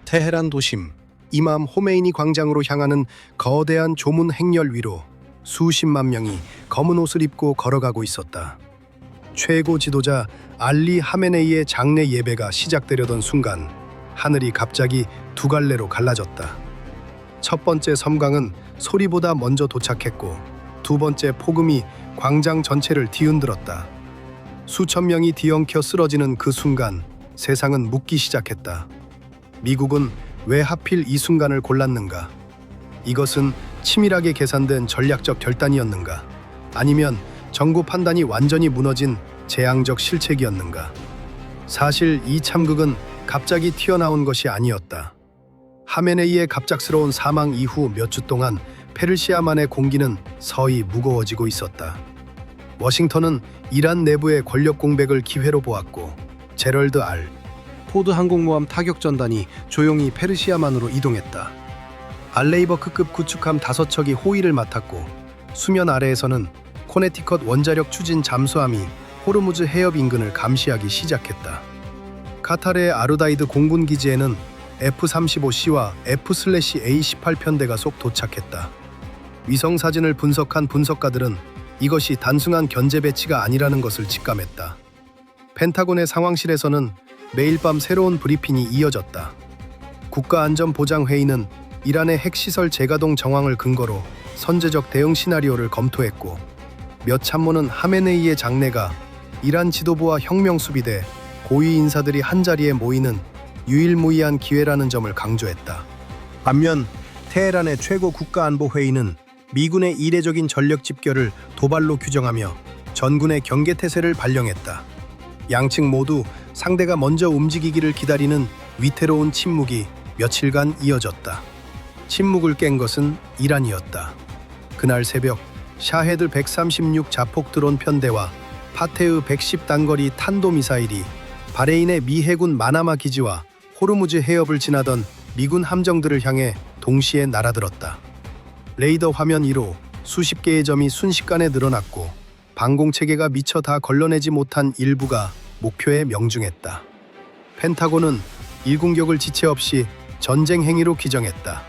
테헤란 도심 이맘 호메이니 광장으로 향하는 거대한 조문 행렬 위로 수십만 명이 검은 옷을 입고 걸어가고 있었다. 최고 지도자 알리 하메네이의 장례 예배가 시작되려던 순간 하늘이 갑자기 두 갈래로 갈라졌다. 첫 번째 섬광은 소리보다 먼저 도착했고 두 번째 폭음이 광장 전체를 뒤흔들었다. 수천 명이 뒤엉켜 쓰러지는 그 순간 세상은 묻기 시작했다. 미국은 왜 하필 이 순간을 골랐는가? 이것은 치밀하게 계산된 전략적 결단이었는가? 아니면 정부 판단이 완전히 무너진 재앙적 실책이었는가? 사실 이 참극은 갑자기 튀어나온 것이 아니었다. 하메네이의 갑작스러운 사망 이후 몇 주 동안 페르시아만의 공기는 서히 무거워지고 있었다. 워싱턴은 이란 내부의 권력 공백을 기회로 보았고 제럴드 알 포드 항공모함 타격전단이 조용히 페르시아만으로 이동했다. 알레이버크급 구축함 5척이 호위를 맡았고 수면 아래에서는 코네티컷 원자력 추진 잠수함이 호르무즈 해협 인근을 감시하기 시작했다. 카타르의 아르다이드 공군 기지에는 F-35C와 F/A-18 편대가 속 도착했다. 위성 사진을 분석한 분석가들은 이것이 단순한 견제 배치가 아니라는 것을 직감했다. 펜타곤의 상황실에서는 매일 밤 새로운 브리핑이 이어졌다. 국가안전보장회의는 이란의 핵시설 재가동 정황을 근거로 선제적 대응 시나리오를 검토했고 몇 참모는 하메네이의 장례가 이란 지도부와 혁명수비대 고위 인사들이 한자리에 모이는 유일무이한 기회라는 점을 강조했다. 반면 테헤란의 최고 국가안보회의는 미군의 이례적인 전력 집결을 도발로 규정하며 전군의 경계태세를 발령했다. 양측 모두 상대가 먼저 움직이기를 기다리는 위태로운 침묵이 며칠간 이어졌다. 침묵을 깬 것은 이란이었다. 그날 새벽 샤헤드 136 자폭 드론 편대와 파테흐 110 단거리 탄도미사일이 바레인의 미 해군 마나마 기지와 호르무즈 해협을 지나던 미군 함정들을 향해 동시에 날아들었다. 레이더 화면 위로 수십 개의 점이 순식간에 늘어났고 방공체계가 미처 다 걸러내지 못한 일부가 목표에 명중했다. 펜타곤은 일공격을 지체 없이 전쟁 행위로 규정했다.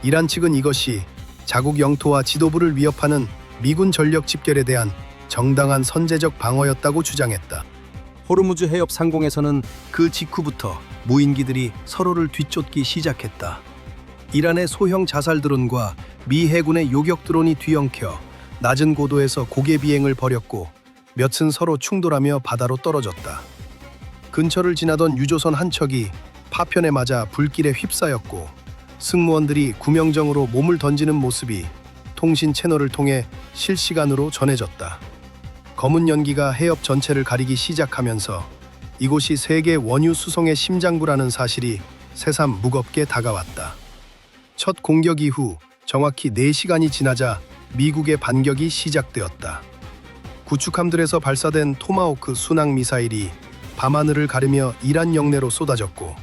이란 측은 이것이 자국 영토와 지도부를 위협하는 미군 전력 집결에 대한 정당한 선제적 방어였다고 주장했다. 호르무즈 해협 상공에서는 그 직후부터 무인기들이 서로를 뒤쫓기 시작했다. 이란의 소형 자살 드론과 미 해군의 요격 드론이 뒤엉켜 낮은 고도에서 고개 비행을 벌였고 몇은 서로 충돌하며 바다로 떨어졌다. 근처를 지나던 유조선 한 척이 파편에 맞아 불길에 휩싸였고 승무원들이 구명정으로 몸을 던지는 모습이 통신 채널을 통해 실시간으로 전해졌다. 검은 연기가 해협 전체를 가리기 시작하면서 이곳이 세계 원유 수송의 심장부라는 사실이 새삼 무겁게 다가왔다. 첫 공격 이후 정확히 4시간이 지나자 미국의 반격이 시작되었다. 구축함들에서 발사된 토마호크 순항 미사일이 밤하늘을 가르며 이란 영내로 쏟아졌고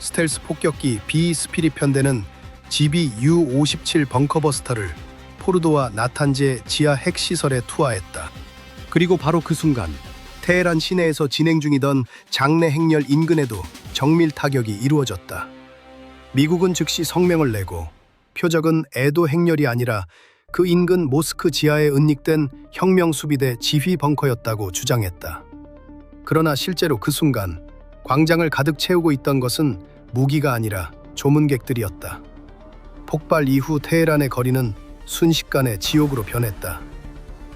스텔스 폭격기 B-스피릿 편대는 GBU-57 벙커버스터를 포르도와 나탄제 지하 핵시설에 투하했다. 그리고 바로 그 순간 테헤란 시내에서 진행 중이던 장례 행렬 인근에도 정밀 타격이 이루어졌다. 미국은 즉시 성명을 내고 표적은 애도 행렬이 아니라 그 인근 모스크 지하에 은닉된 혁명수비대 지휘 벙커였다고 주장했다. 그러나 실제로 그 순간 광장을 가득 채우고 있던 것은 무기가 아니라 조문객들이었다. 폭발 이후 테헤란의 거리는 순식간에 지옥으로 변했다.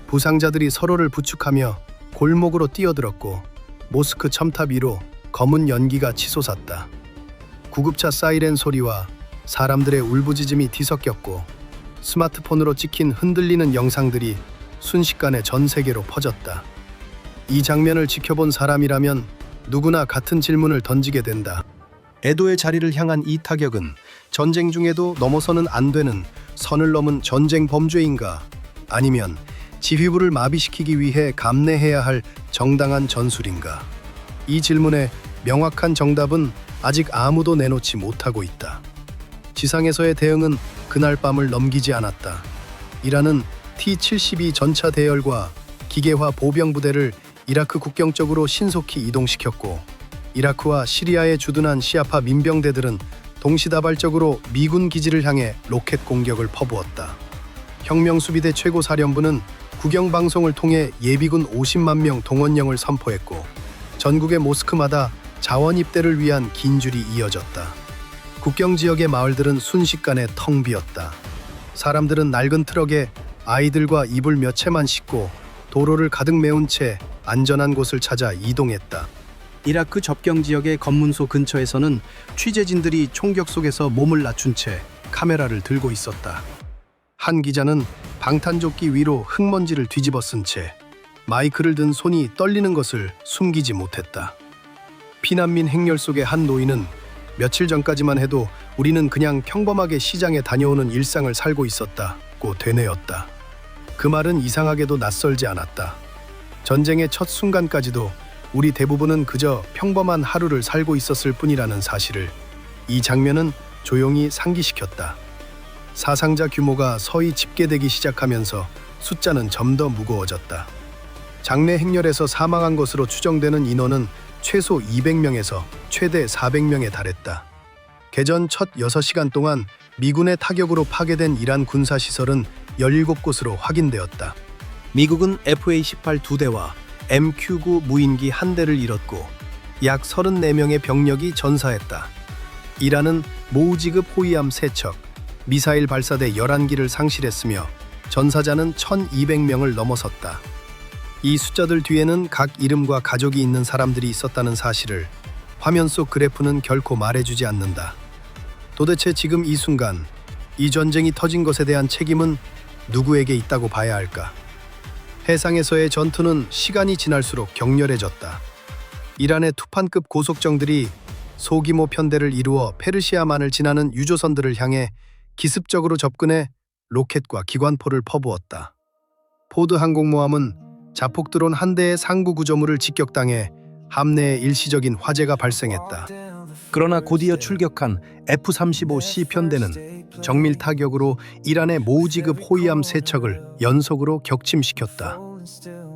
부상자들이 서로를 부축하며 골목으로 뛰어들었고 모스크 첨탑 위로 검은 연기가 치솟았다. 구급차 사이렌 소리와 사람들의 울부짖음이 뒤섞였고 스마트폰으로 찍힌 흔들리는 영상들이 순식간에 전 세계로 퍼졌다. 이 장면을 지켜본 사람이라면 누구나 같은 질문을 던지게 된다. 애도의 자리를 향한 이 타격은 전쟁 중에도 넘어서는 안 되는 선을 넘은 전쟁 범죄인가? 아니면 지휘부를 마비시키기 위해 감내해야 할 정당한 전술인가? 이 질문에 명확한 정답은 아직 아무도 내놓지 못하고 있다. 지상에서의 대응은 그날 밤을 넘기지 않았다. 이란은 T-72 전차 대열과 기계화 보병 부대를 이라크 국경 쪽으로 신속히 이동시켰고 이라크와 시리아에 주둔한 시아파 민병대들은 동시다발적으로 미군 기지를 향해 로켓 공격을 퍼부었다. 혁명수비대 최고사령부는 국영방송을 통해 예비군 50만 명 동원령을 선포했고 전국의 모스크마다 자원 입대를 위한 긴 줄이 이어졌다. 국경 지역의 마을들은 순식간에 텅 비었다. 사람들은 낡은 트럭에 아이들과 이불 몇 채만 싣고 도로를 가득 메운 채 안전한 곳을 찾아 이동했다. 이라크 접경 지역의 검문소 근처에서는 취재진들이 총격 속에서 몸을 낮춘 채 카메라를 들고 있었다. 한 기자는 방탄조끼 위로 흙먼지를 뒤집어 쓴 채 마이크를 든 손이 떨리는 것을 숨기지 못했다. 피난민 행렬 속의 한 노인은 며칠 전까지만 해도 우리는 그냥 평범하게 시장에 다녀오는 일상을 살고 있었다고 되뇌었다. 그 말은 이상하게도 낯설지 않았다. 전쟁의 첫 순간까지도 우리 대부분은 그저 평범한 하루를 살고 있었을 뿐이라는 사실을 이 장면은 조용히 상기시켰다. 사상자 규모가 서히 집계되기 시작하면서 숫자는 점 더 무거워졌다. 장례 행렬에서 사망한 것으로 추정되는 인원은 최소 200명에서 최대 400명에 달했다. 개전 첫 6시간 동안 미군의 타격으로 파괴된 이란 군사시설은 17곳으로 확인되었다. 미국은 FA-18 2대와 MQ-9 무인기 1대를 잃었고 약 34명의 병력이 전사했다. 이란은 모우지급 호위함 3척, 미사일 발사대 11기를 상실했으며 전사자는 1200명을 넘어섰다. 이 숫자들 뒤에는 각 이름과 가족이 있는 사람들이 있었다는 사실을 화면 속 그래프는 결코 말해주지 않는다. 도대체 지금 이 순간 이 전쟁이 터진 것에 대한 책임은 누구에게 있다고 봐야 할까? 해상에서의 전투는 시간이 지날수록 격렬해졌다. 이란의 투판급 고속정들이 소규모 편대를 이루어 페르시아만을 지나는 유조선들을 향해 기습적으로 접근해 로켓과 기관포를 퍼부었다. 포드 항공모함은 자폭 드론 한 대의 상부 구조물을 직격당해 함내에 일시적인 화재가 발생했다. 그러나 곧이어 출격한 F-35C 편대는 정밀 타격으로 이란의 모우지급 호위함 3척을 연속으로 격침시켰다.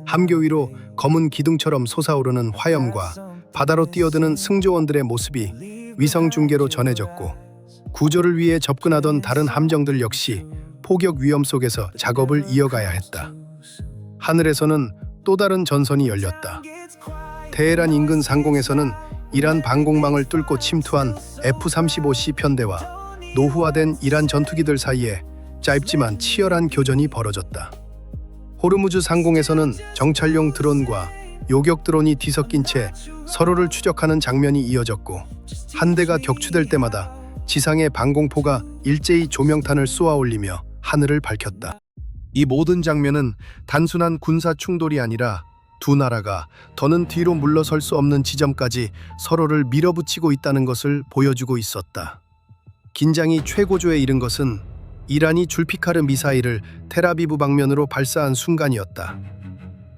함교 위로 검은 기둥처럼 솟아오르는 화염과 바다로 뛰어드는 승조원들의 모습이 위성 중계로 전해졌고 구조를 위해 접근하던 다른 함정들 역시 포격 위험 속에서 작업을 이어가야 했다. 하늘에서는 또 다른 전선이 열렸다. 테헤란 인근 상공에서는 이란 방공망을 뚫고 침투한 F-35C 편대와 노후화된 이란 전투기들 사이에 짧지만 치열한 교전이 벌어졌다. 호르무즈 상공에서는 정찰용 드론과 요격 드론이 뒤섞인 채 서로를 추적하는 장면이 이어졌고 한 대가 격추될 때마다 지상의 방공포가 일제히 조명탄을 쏘아올리며 하늘을 밝혔다. 이 모든 장면은 단순한 군사 충돌이 아니라 두 나라가 더는 뒤로 물러설 수 없는 지점까지 서로를 밀어붙이고 있다는 것을 보여주고 있었다. 긴장이 최고조에 이른 것은 이란이 줄피카르 미사일을 텔아비브 방면으로 발사한 순간이었다.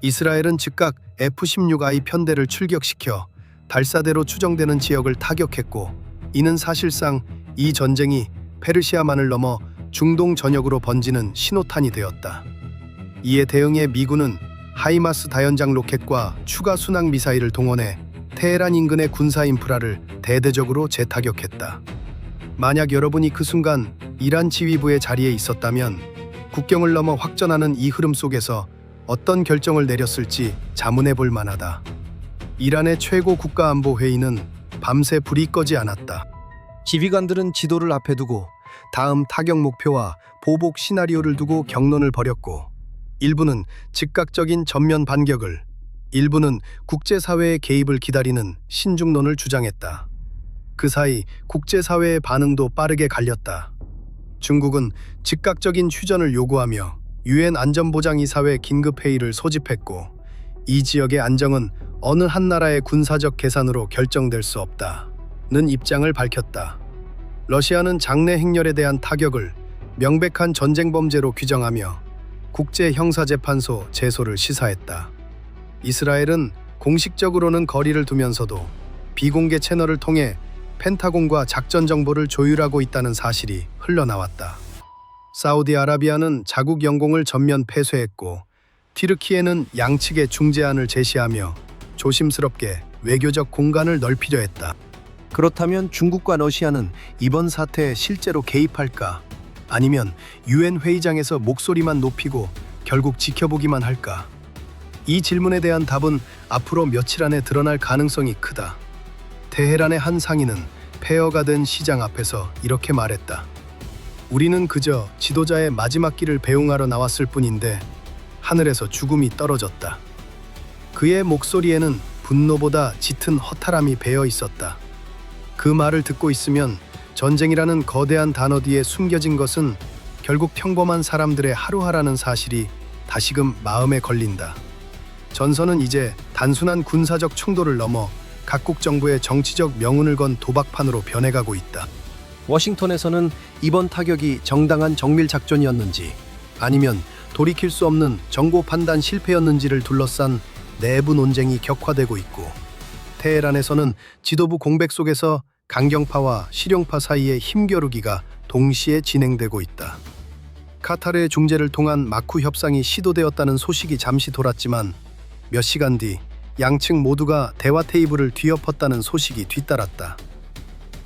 이스라엘은 즉각 F-16I 편대를 출격시켜 발사대로 추정되는 지역을 타격했고 이는 사실상 이 전쟁이 페르시아만을 넘어 중동 전역으로 번지는 신호탄이 되었다. 이에 대응해 미군은 하이마스 다연장 로켓과 추가 순항 미사일을 동원해 테헤란 인근의 군사 인프라를 대대적으로 재타격했다. 만약 여러분이 그 순간 이란 지휘부의 자리에 있었다면 국경을 넘어 확전하는 이 흐름 속에서 어떤 결정을 내렸을지 자문해 볼 만하다. 이란의 최고 국가안보회의는 밤새 불이 꺼지 않았다. 지휘관들은 지도를 앞에 두고 다음 타격 목표와 보복 시나리오를 두고 격론을 벌였고 일부는 즉각적인 전면 반격을, 일부는 국제사회의 개입을 기다리는 신중론을 주장했다. 그 사이 국제사회의 반응도 빠르게 갈렸다. 중국은 즉각적인 휴전을 요구하며 유엔 안전보장이사회 긴급회의를 소집했고 이 지역의 안정은 어느 한 나라의 군사적 계산으로 결정될 수 없다는 입장을 밝혔다. 러시아는 장례 행렬에 대한 타격을 명백한 전쟁 범죄로 규정하며 국제형사재판소 제소를 시사했다. 이스라엘은 공식적으로는 거리를 두면서도 비공개 채널을 통해 펜타곤과 작전 정보를 조율하고 있다는 사실이 흘러나왔다. 사우디아라비아는 자국 영공을 전면 폐쇄했고 튀르키예는 양측의 중재안을 제시하며 조심스럽게 외교적 공간을 넓히려 했다. 그렇다면 중국과 러시아는 이번 사태에 실제로 개입할까? 아니면 유엔 회의장에서 목소리만 높이고 결국 지켜보기만 할까? 이 질문에 대한 답은 앞으로 며칠 안에 드러날 가능성이 크다. 테헤란의 한 상인은 폐허가 된 시장 앞에서 이렇게 말했다. 우리는 그저 지도자의 마지막 길을 배웅하러 나왔을 뿐인데 하늘에서 죽음이 떨어졌다. 그의 목소리에는 분노보다 짙은 허탈함이 배어 있었다. 그 말을 듣고 있으면 전쟁이라는 거대한 단어 뒤에 숨겨진 것은 결국 평범한 사람들의 하루하라는 사실이 다시금 마음에 걸린다. 전선은 이제 단순한 군사적 충돌을 넘어 각국 정부의 정치적 명운을 건 도박판으로 변해가고 있다. 워싱턴에서는 이번 타격이 정당한 정밀 작전이었는지 아니면 돌이킬 수 없는 정보 판단 실패였는지를 둘러싼 내부 논쟁이 격화되고 있고, 테헤란에서는 지도부 공백 속에서 강경파와 실용파 사이의 힘겨루기가 동시에 진행되고 있다. 카타르의 중재를 통한 마쿠 협상이 시도되었다는 소식이 잠시 돌았지만 몇 시간 뒤 양측 모두가 대화 테이블을 뒤엎었다는 소식이 뒤따랐다.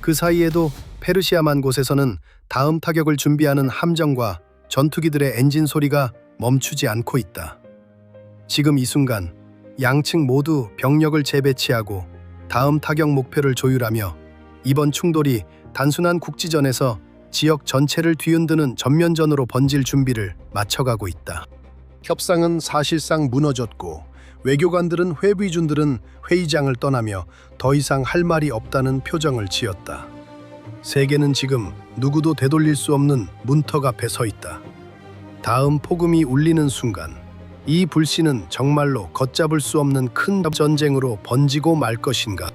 그 사이에도 페르시아만 곳에서는 다음 타격을 준비하는 함정과 전투기들의 엔진 소리가 멈추지 않고 있다. 지금 이 순간 양측 모두 병력을 재배치하고 다음 타격 목표를 조율하며 이번 충돌이 단순한 국지전에서 지역 전체를 뒤흔드는 전면전으로 번질 준비를 마쳐가고 있다. 협상은 사실상 무너졌고 외교관들은 회의준들은 회의장을 떠나며 더 이상 할 말이 없다는 표정을 지었다. 세계는 지금 누구도 되돌릴 수 없는 문턱 앞에 서 있다. 다음 폭음이 울리는 순간 이 불씨는 정말로 걷잡을 수 없는 큰 전쟁으로 번지고 말 것인가?